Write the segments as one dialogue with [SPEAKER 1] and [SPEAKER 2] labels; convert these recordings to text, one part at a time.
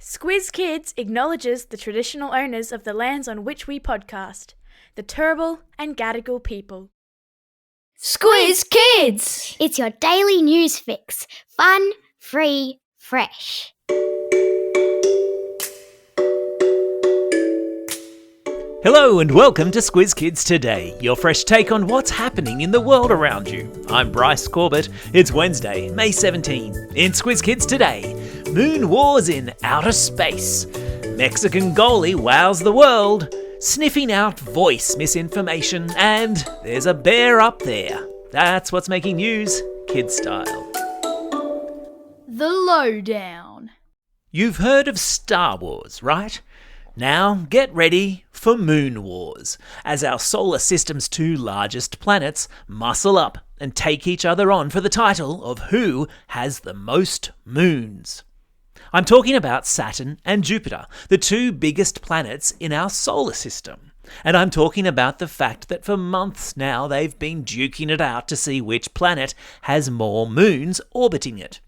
[SPEAKER 1] Squiz Kids acknowledges the traditional owners of the lands on which we podcast, the Turrbal and Gadigal people.
[SPEAKER 2] Squiz Kids! It's your daily news fix. Fun, free, fresh.
[SPEAKER 3] Hello and welcome to Squiz Kids Today, your fresh take on what's happening in the world around you. I'm Bryce Corbett. It's Wednesday, May 17. In Squiz Kids Today, moon wars in outer space. Mexican goalie wows the world. Sniffing out voice misinformation. And there's a bear up there. That's what's making news, kid style.
[SPEAKER 1] The lowdown.
[SPEAKER 3] You've heard of Star Wars, right? Now, get ready for Moon Wars, as our solar system's two largest planets muscle up and take each other on for the title of who has the most moons. I'm talking about Saturn and Jupiter, the two biggest planets in our solar system. And I'm talking about the fact that for months now they've been duking it out to see which planet has more moons orbiting it.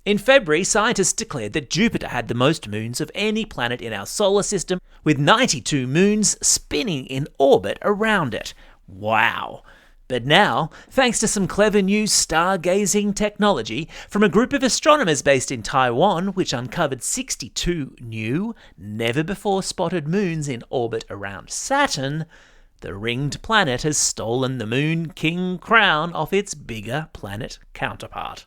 [SPEAKER 3] In February, scientists declared that Jupiter had the most moons of any planet in our solar system, with 92 moons spinning in orbit around it. Wow! But now, thanks to some clever new stargazing technology from a group of astronomers based in Taiwan, which uncovered 62 new, never-before-spotted moons in orbit around Saturn, the ringed planet has stolen the Moon King crown off its bigger planet counterpart.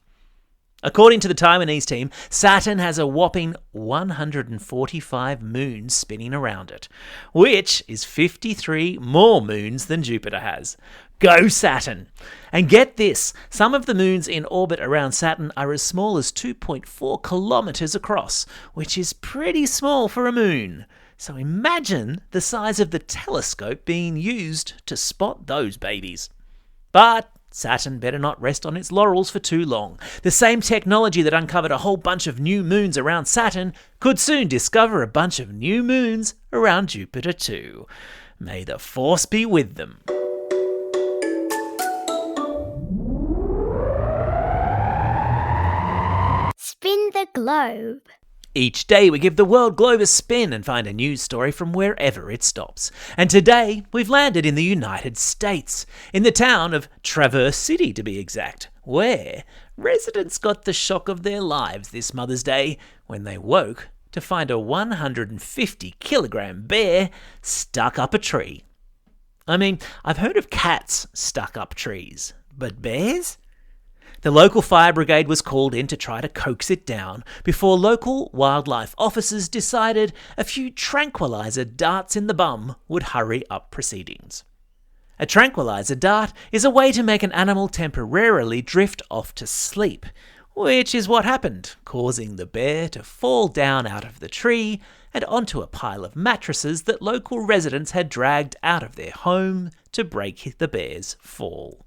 [SPEAKER 3] According to the Taiwanese team, Saturn has a whopping 145 moons spinning around it, which is 53 more moons than Jupiter has. Go Saturn! And get this, some of the moons in orbit around Saturn are as small as 2.4 kilometres across, which is pretty small for a moon. So imagine the size of the telescope being used to spot those babies. But Saturn better not rest on its laurels for too long. The same technology that uncovered a whole bunch of new moons around Saturn could soon discover a bunch of new moons around Jupiter too. May the force be with them.
[SPEAKER 2] Spin the globe.
[SPEAKER 3] Each day we give the world globe a spin and find a news story from wherever it stops. And today we've landed in the United States, in the town of Traverse City to be exact, where residents got the shock of their lives this Mother's Day when they woke to find a 150-kilogram bear stuck up a tree. I mean, I've heard of cats stuck up trees, but bears? The local fire brigade was called in to try to coax it down before local wildlife officers decided a few tranquilizer darts in the bum would hurry up proceedings. A tranquilizer dart is a way to make an animal temporarily drift off to sleep, which is what happened, causing the bear to fall down out of the tree and onto a pile of mattresses that local residents had dragged out of their home to break the bear's fall.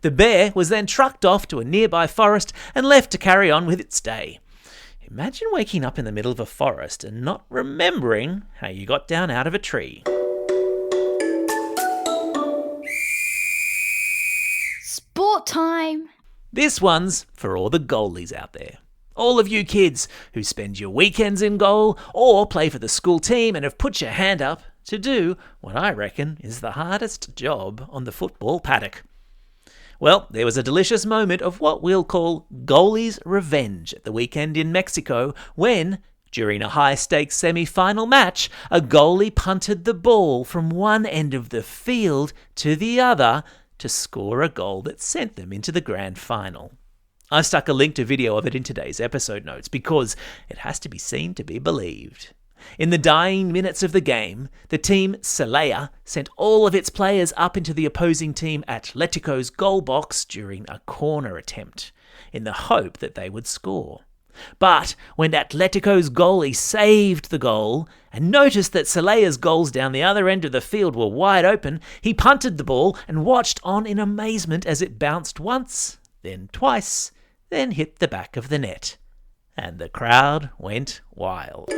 [SPEAKER 3] The bear was then trucked off to a nearby forest and left to carry on with its day. Imagine waking up in the middle of a forest and not remembering how you got down out of a tree.
[SPEAKER 1] Sport time!
[SPEAKER 3] This one's for all the goalies out there. All of you kids who spend your weekends in goal or play for the school team and have put your hand up to do what I reckon is the hardest job on the football paddock. Well, there was a delicious moment of what we'll call goalie's revenge at the weekend in Mexico when, during a high-stakes semi-final match, a goalie punted the ball from one end of the field to the other to score a goal that sent them into the grand final. I've stuck a link to video of it in today's episode notes because it has to be seen to be believed. In the dying minutes of the game, the team Celaya sent all of its players up into the opposing team Atletico's goal box during a corner attempt, in the hope that they would score. But when Atletico's goalie saved the goal and noticed that Celaya's goals down the other end of the field were wide open, he punted the ball and watched on in amazement as it bounced once, then twice, then hit the back of the net. And the crowd went wild.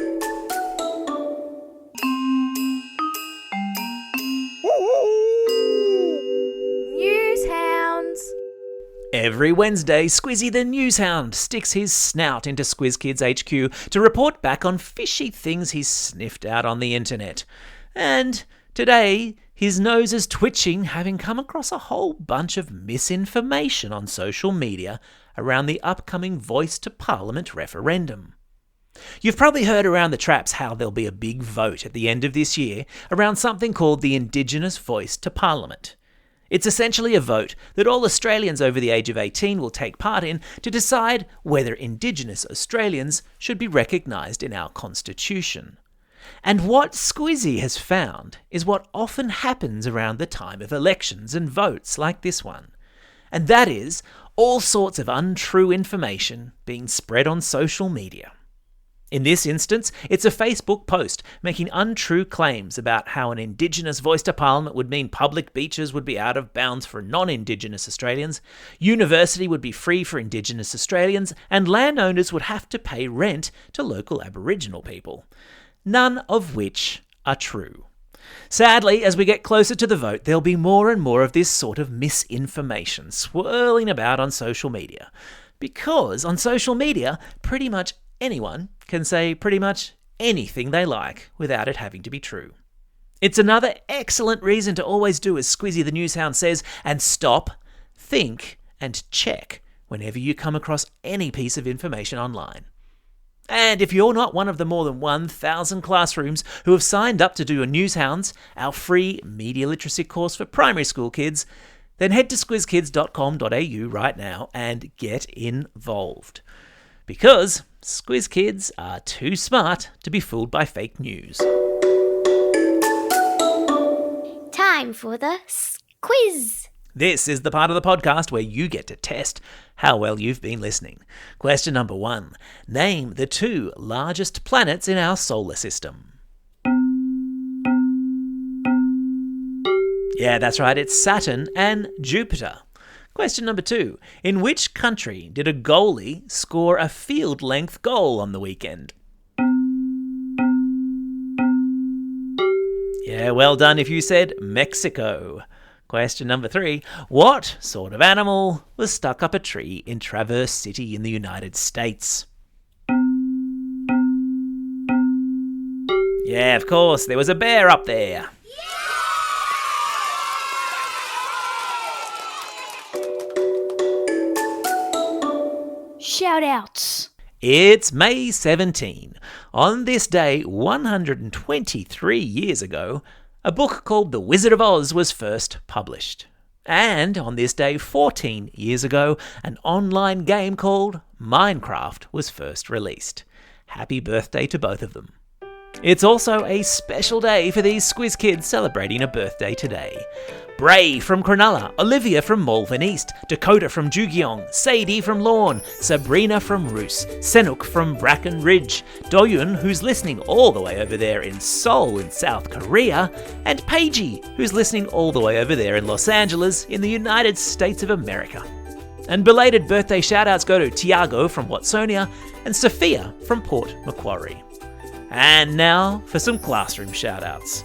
[SPEAKER 1] Newshounds.
[SPEAKER 3] Every Wednesday, Squizzy the Newshound sticks his snout into Squiz Kids HQ to report back on fishy things he's sniffed out on the internet. And today, his nose is twitching, having come across a whole bunch of misinformation on social media around the upcoming Voice to Parliament referendum. You've probably heard around the traps how there'll be a big vote at the end of this year around something called the Indigenous Voice to Parliament. It's essentially a vote that all Australians over the age of 18 will take part in to decide whether Indigenous Australians should be recognised in our Constitution. And what Squizzy has found is what often happens around the time of elections and votes like this one. And that is all sorts of untrue information being spread on social media. In this instance, it's a Facebook post making untrue claims about how an Indigenous voice to Parliament would mean public beaches would be out of bounds for non-Indigenous Australians, university would be free for Indigenous Australians, and landowners would have to pay rent to local Aboriginal people. None of which are true. Sadly, as we get closer to the vote, there'll be more and more of this sort of misinformation swirling about on social media. Because on social media, pretty much anyone can say pretty much anything they like without it having to be true. It's another excellent reason to always do as Squizzy the Newshound says, and stop, think, and check whenever you come across any piece of information online. And if you're not one of the more than 1,000 classrooms who have signed up to do a Newshounds, our free media literacy course for primary school kids, then head to squizkids.com.au right now and get involved. Because Squiz Kids are too smart to be fooled by fake news.
[SPEAKER 2] Time for the quiz.
[SPEAKER 3] This is the part of the podcast where you get to test how well you've been listening. Question number 1. Name the 2 largest planets in our solar system. Yeah, that's right, it's Saturn and Jupiter. Question number 2. In which country did a goalie score a field-length goal on the weekend? Yeah, well done if you said Mexico. Question number 3. What sort of animal was stuck up a tree in Traverse City in the United States? Yeah, of course, there was a bear up there.
[SPEAKER 1] Shout-outs.
[SPEAKER 3] It's May 17. On this day, 123 years ago, a book called The Wizard of Oz was first published. And on this day, 14 years ago, an online game called Minecraft was first released. Happy birthday to both of them. It's also a special day for these Squiz Kids celebrating a birthday today. Bray from Cronulla, Olivia from Malvern East, Dakota from Jugeong, Sadie from Lorne, Sabrina from Roos, Senuk from Bracken Ridge, Doyun, who's listening all the way over there in Seoul in South Korea, and Paigey, who's listening all the way over there in Los Angeles in the United States of America. And belated birthday shoutouts go to Tiago from Watsonia and Sophia from Port Macquarie. And now for some classroom shoutouts.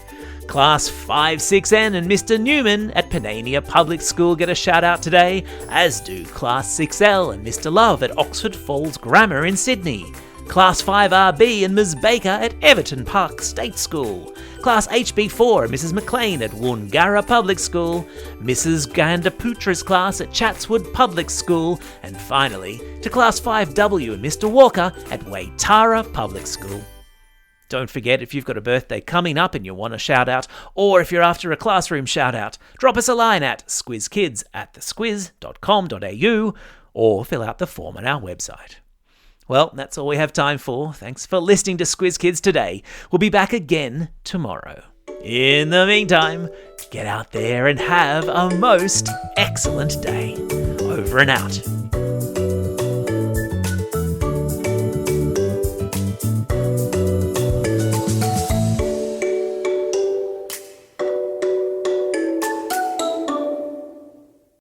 [SPEAKER 3] Class 5-6N and Mr. Newman at Panania Public School get a shout out today, as do Class 6L and Mr. Love at Oxford Falls Grammar in Sydney, Class 5RB and Ms. Baker at Everton Park State School, Class HB4 and Mrs. McLean at Woongarra Public School, Mrs. Gandaputra's class at Chatswood Public School, and finally to Class 5W and Mr. Walker at Waitara Public School. Don't forget, if you've got a birthday coming up and you want a shout out, or if you're after a classroom shout out, drop us a line at squizkids@thesquiz.com.au or fill out the form on our website. Well, that's all we have time for. Thanks for listening to Squiz Kids today. We'll be back again tomorrow. In the meantime, get out there and have a most excellent day. Over and out.